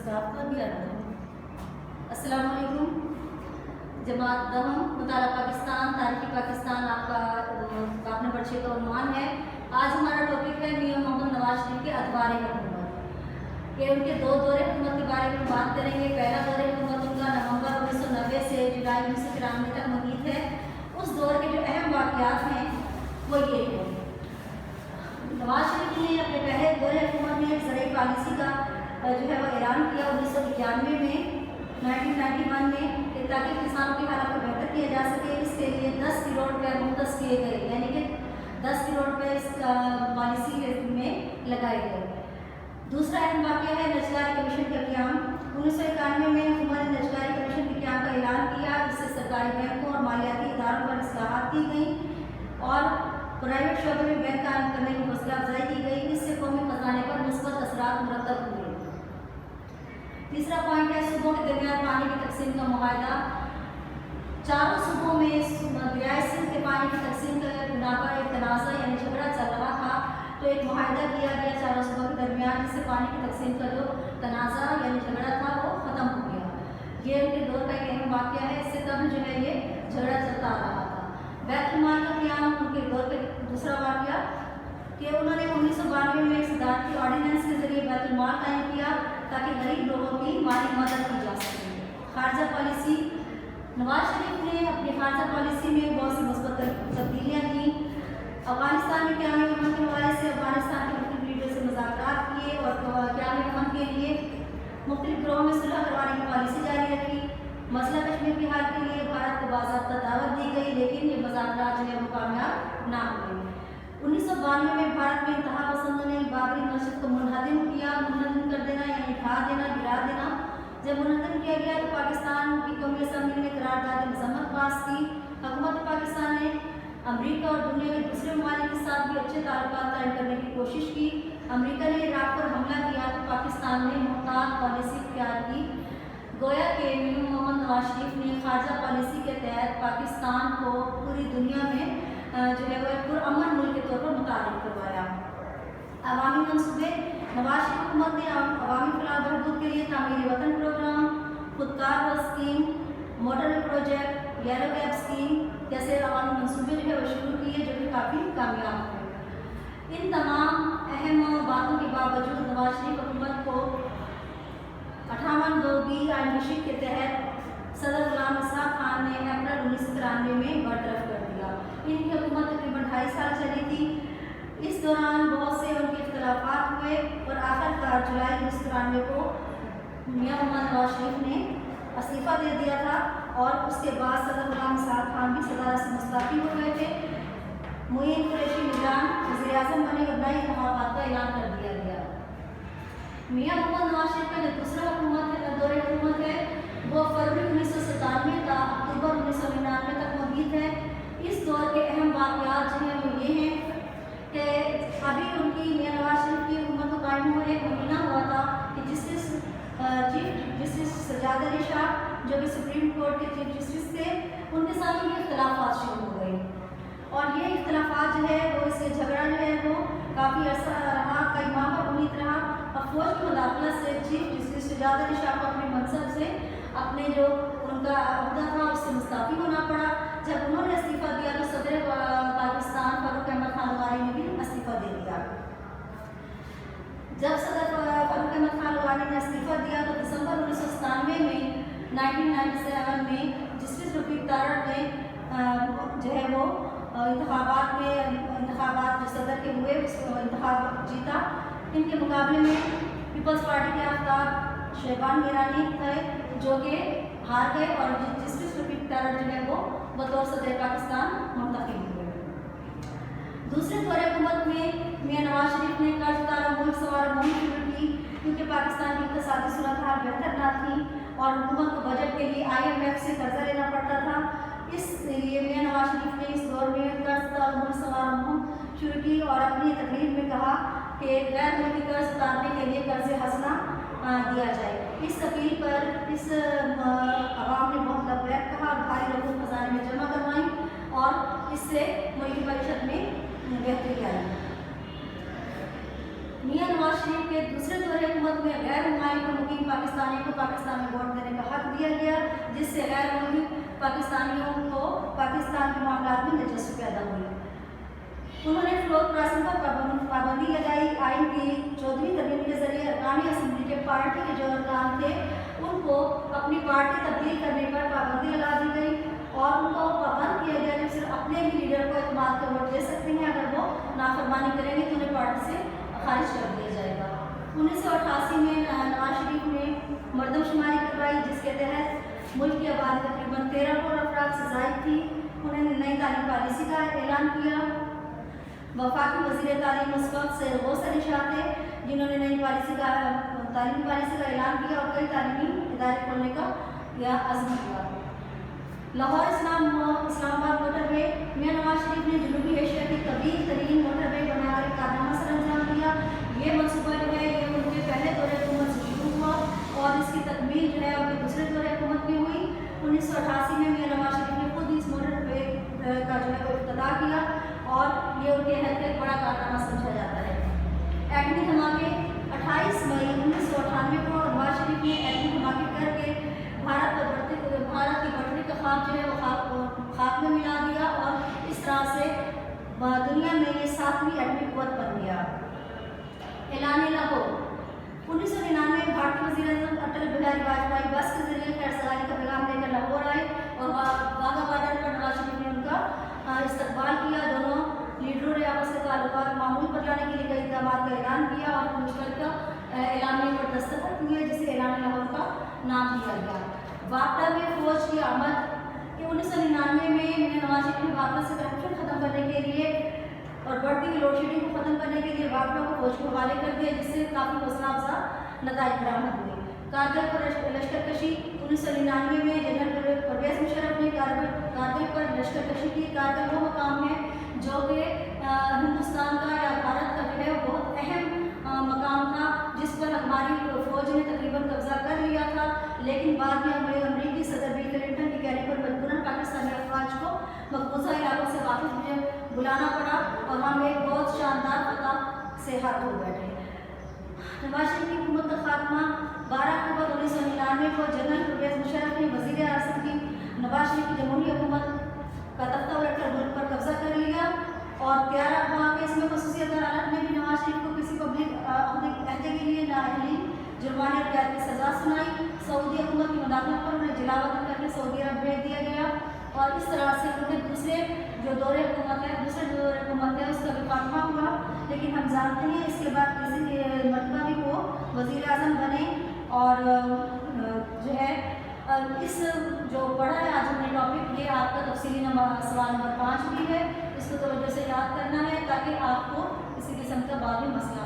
Staff का भी आ रहा है। अस्सलाम वालेकुम। जमात दहम मुताला पाकिस्तान तारीखी पाकिस्तान आपका बाप नंबर 6 का उन्वान है। आज हमारा टॉपिक है मियां मोहम्मद नवाज शरीफ के अदवार हुकूमत। ये उनके दो दौरे हुकूमत के बारे में बात करेंगे। पहला दौरे हुकूमत उनका नवंबर 1990 से जुलाई 1993 तक मुनीत है। उस दौर के जो अहम वाक़यात हैं वो ये हैं। नवाज शरीफ ने अपने पहले दौरे हुकूमत में ज़राई पॉलिसी का जो है वो ऐलान किया 1991 में 1991 में, ताकि किसानों की हालत को बेहतर किया जा सके। इसके लिए 10 करोड़ रुपये मुख्तस किए गए, यानी कि 10 करोड़ रुपये इस पॉलिसी में लगाए गए। दूसरा अहम वाक़या है नजकारी कमीशन का क़याम। 1991 में हुकूमत ने नजकारी कमीशन के क़याम का ऐलान किया, जिससे सरकारी बैंकों और मालियाती इदारों पर इस्लाहात की गई और प्राइवेट शोबे में बैंक कायम करने की हौसला अफजाई की गई। इससे कौमी खजाने पर मुस्बत असरात मुरतब हुए। तीसरा पॉइंट है सूबों के दरमियान पानी की तकसीम का मुआहदा। चारों सूबों में दरियाए सिंध के पानी की तकसीम के बिना पर एक तनाज़ा यानी झगड़ा चल रहा था, तो एक मुआहदा किया गया चारों सूबों के दरमियान, जिससे पानी की तकसीम का जो तनाज़ा यानी झगड़ा था वो ख़त्म हो गया। ये उनके दौर का एक अहम वाक़या है। इससे कब जो है ये झगड़ा चलता आ रहा था। बैतुल माल का क़याम उनके दौर का दूसरा वाक़या कि उन्होंने 1992 में एक सदारती ऑर्डिनेंस के ज़रिए बैतुल माल कायम किया, ताकि गरीब लोगों की माली मदद की जा सके। खारजा पॉलिसी, नवाज शरीफ ने अपनी खारजा पॉलिसी में बहुत सी मुस्बत तब्दीलियाँ की। अफगानिस्तान में क़याम अमन के हवाले से अफगानिस्तान के मुख्तलिफ लीडर से मुज़ाकरात किए और क़याम अमन के लिए मुख्तलिफ ग्रोह में सुलह करवाने की पॉलिसी जारी रखी। मसला कश्मीर के हाल के लिए भारत को बाज़ाब्ता दावत दी गई, लेकिन ये मुज़ाकरात जो है वो कामयाब ना हुए। 1992 में भारत में इंतहा पसंदों ने बाबरी मस्जिद को मुनहदम किया। मुनहदम कर देना यानी ढा देना, गिरा देना। जब मुनहदम किया गया तो पाकिस्तान की कौमी असम्बली ने करारदाद मज़म्मत पास की। हुकूमत पाकिस्तान ने अमरीका और दुनिया के दूसरे ममालिक के साथ भी अच्छे ताल्लुकात कायम करने की कोशिश की। अमरीका ने इराक़ पर हमला किया तो पाकिस्तान ने मुहतात पॉलिसी इख्तियार की। गोया के मियां मोहम्मद नवाज शरीफ ने खारजा पॉलिसी के तहत पाकिस्तान को पूरी दुनिया में जो है वो पुरअमन मुल्क के तौर पर मुतारिफ करवाया। अवामी मनसूबे, नवाज शरीफ हुकूमत ने अवामी फलाह बहबूद के लिए तामीर वतन प्रोग्राम, खुदकार बस scheme, motor project, yellow cab scheme जैसे अवामी मनसूबे जो है वो शुरू किए, जो कि काफ़ी कामयाब हुए। इन तमाम अहम बातों के बावजूद नवाज शरीफ हुकूमत को 58(2)B आइन नशीद के तहत सदर गुलाम इसहाक खान ने अप्रैल 1993 में बरतरफ कर दिया। इनकी हुकूमत तकरीबन 2.5 साल चली थी। इस दौरान बहुत से उनके इख्तलाफात हुए और आखिरकार जुलाई 1993 को मियां मोहम्मद नवाज शरीफ ने इस्तीफ़ा दे दिया था और उसके बाद सदर गुलाम इसहाक खान भी सदारत से मुस्तफ़ी हो गए थे। मुईन कुरैशी निजाम वज़ीर आज़म बने और नए इंतख़ाबात का ऐलान कर दिया गया। मियां मोहम्मद नवाज शरीफ का जो दूसरा दौरे हुकूमत है वो फरवरी 1997 का अक्टूबर 1999 तक मुद्दत है। इस दौर के अहम वाक़यात जो हैं वो ये हैं कि अभी उनकी मियां नवाज शरीफ की हुकूमत को कायम हुए 1 महीना हुआ था कि चीफ जस्टिस सज्जाद अली शाह, जो कि सुप्रीम कोर्ट के चीफ जस्टिस थे, उनके साथ उनके इख्तलाफात शुरू हो गए और ये इख्तलाफात जो है वो इससे झगड़ा जो है वो काफ़ी अर्सा रहा, कई माह पर मुनीत रहा। फौज की मुदाखलत से चीफ जस्टिस सज्जाद अली शाह को अपने मनसब से अपने जो उनका अहदा था उससे मुस्तफ़ी होना पड़ा। जब उन्होंने इस्तीफ़ा दिया तो सदर पाकिस्तान फारूक अहमद खान वानी ने भी इस्तीफ़ा दे दिया। जब सदर फारूक अहमद खान वानी ने इस्तीफ़ा दिया तो दिसंबर 1997 में 1997 में जस्टिस रफीक तारड़ ने जो है वो इंतखाबात जो सदर के हुए उस इंतखाब जीता। इनके मुकाबले में पीपल्स पार्टी के आफ्ताब शहबान मीरानी थे, जो कि हार गए और जस्टिस रफीक तारड़ जो है वो बतौर सदर पाकिस्तान मुंतखब हुए। दूसरे दौरे हुकूमत में मियां नवाज शरीफ ने कर्ज उतारा मुल्क सवार मुहिम शुरू की, क्योंकि पाकिस्तान की इक़्तिसादी सूरत हाल बेहतर ना थी और हुकूमत को बजट के लिए IMF से कर्जा लेना पड़ता था। इसलिए मियां नवाज शरीफ ने इस दौर में कर्ज उतारा मुल्क सवार मुहिम शुरू की और अपनी तकरीर में कहा कि गैर मुल्की कर्ज उतारने के लिए कर्ज हसना दिया जाए। इस अपील पर इस आवाम ने बहुत लबैक कहा और भारी लोगों को खजाने में जमा करवाई और इससे मुल्की मईशत में बेहतरी आई। मियां नवाज शरीफ के दूसरे दौरे हुकूमत में गैर मुमालिक मुकीम पाकिस्तान دیا گیا، جس سے غیر ملکی پاکستانیوں کو پاکستان کے معاملات میں دلچسپی پیدا ہوئی۔ انہوں نے فلور کراسنگ پر پابندی لگائی۔ آئین کی 14ویں ترمیم کے ذریعے ارکان اسمبلی کے پارٹی کے جو ارکان تھے ان کو اپنی پارٹی تبدیل کرنے پر پابندی لگا دی گئی اور ان کو پابند کیا گیا کہ صرف اپنے ہی لیڈر کو اعتماد کا ووٹ دے سکتے ہیں، اگر وہ نافرمانی کریں گے تو انہیں پارٹی سے خارج کر دیا جائے گا۔ 1988 میں نواز شریف نے مردم شماری کروائی، جس کے تحت ملک کی آبادی تقریباً 13 کروڑ افراد سے زائد تھی۔ انہوں نے نئی تعلیم پالیسی کا اعلان کیا۔ وفاقی وزیر تعلیم اس وقت سید غوث علی شاہ تھے، جنہوں نے نئی تعلیمی پالیسی کا اعلان کیا اور کئی تعلیمی ادارے کھولنے کا عزم کیا۔ لاہور اسلام آباد موٹر وے، میاں نواز شریف نے جنوبی ایشیا کی طویل ترین موٹر وے بنا کر ایک کارنامہ سر انجام دیا۔ یہ منصوبہ جو ہے یہ ان کے پہلے دور حکومت سے شروع ہوا اور اس کی تکمیل جو ہے ان کے دوسرے دور حکومت میں ہوئی۔ 1988 میں میاں نواز شریف نے خود اس موٹر وے کا جو ہے وہ افتتاح کیا اور یہ ان کے عہد کا ایک بڑا کارنامہ سمجھا جاتا ہے۔ ایٹمی دھماکے، 28 مئی 1998 کو نواز شریف نے ایٹمی دھماکے کر کے بھارت کی بٹری کا خواب جو ہے وہ خاک میں ملا دیا اور اس طرح سے دنیا میں یہ 7ویں ایٹمی قوت بن گیا۔ اعلان لاہور، 1999 بھارتی وزیر اعظم اٹل بہاری واجپئی بس کے ذریعے خیر سگالی کا پیغام لے کر لاہور آئے اور واگا بارڈر پر نواز شریف نے ان کا استقبال کیا۔ دونوں لیڈروں نے آپس کے تعلقات معمول پر لانے کے لیے کئی اقدامات کا اعلان کیا اور مشترکہ اعلامیے پر دستخط کیے، جسے اعلان لاہور کا نام دیا گیا۔ واپڈا میں فوج کی آمد، کہ 1999 میں میاں نواز شریف نے واپڈا سے کرپشن ختم کرنے کے لیے اور بڑھتی ہوئی لوڈ شیڈنگ کو ختم کرنے کے لیے واپڈا کو فوج کے حوالے کر دیا، جس سے کافی حوصلہ افزا نتائج برآمد ہوئے۔ کارگل پر لشکر کشی، 1999 میں جنرل پرویز مشرف نے کارگل پر لشکر کشی کی۔ کارگل وہ مقام ہے جو کہ ہندوستان کا یا بھارت کا جو ہے وہ بہت اہم مقام تھا، جس پر ہماری فوج نے تقریباً قبضہ کر لیا تھا، لیکن بعد میں امریکی صدر بل کلنٹن کی کہنے پر مجبوراً پاکستانی افواج کو مقبوضہ علاقوں سے واپس بلانا پڑا اور ہم ایک بہت شاندار فتح سے ہاتھ دھو بیٹھے۔ نواز شریف کی حکومت کا خاتمہ، 12 اکتوبر 1999 کو جنرل پرویز مشرف نے وزیر اعظم کی نواز شریف کی جمہوری حکومت کا تختہ الٹ کر ملک پر قبضہ کر لیا اور 13 اقوام کیس میں خصوصی عدالت نے بھی نواز شریف کو کسی پبلک عہدے کے لیے نااہلی، جرمانے اور قید کی سزا سنائی۔ سعودی حکومت کی مداخلت پر انہیں جلا وطن کر کے سعودی عرب بھیج دیا گیا اور اس طرح سے ان کے دوسرے جو دور حکومت ہے اس کا بھی خاتمہ ہوا۔ لیکن ہم جانتے ہیں اس کے بعد کسی مرتبہ بھی وہ وزیر اعظم بنے اور جو ہے اس جو پڑھا ہے آج ہم نے ٹاپک، یہ آپ کا تفصیلی سوال نمبر 5 بھی ہے، اس کو توجہ سے یاد کرنا ہے تاکہ آپ کو کسی قسم کا بعد میں مسئلہ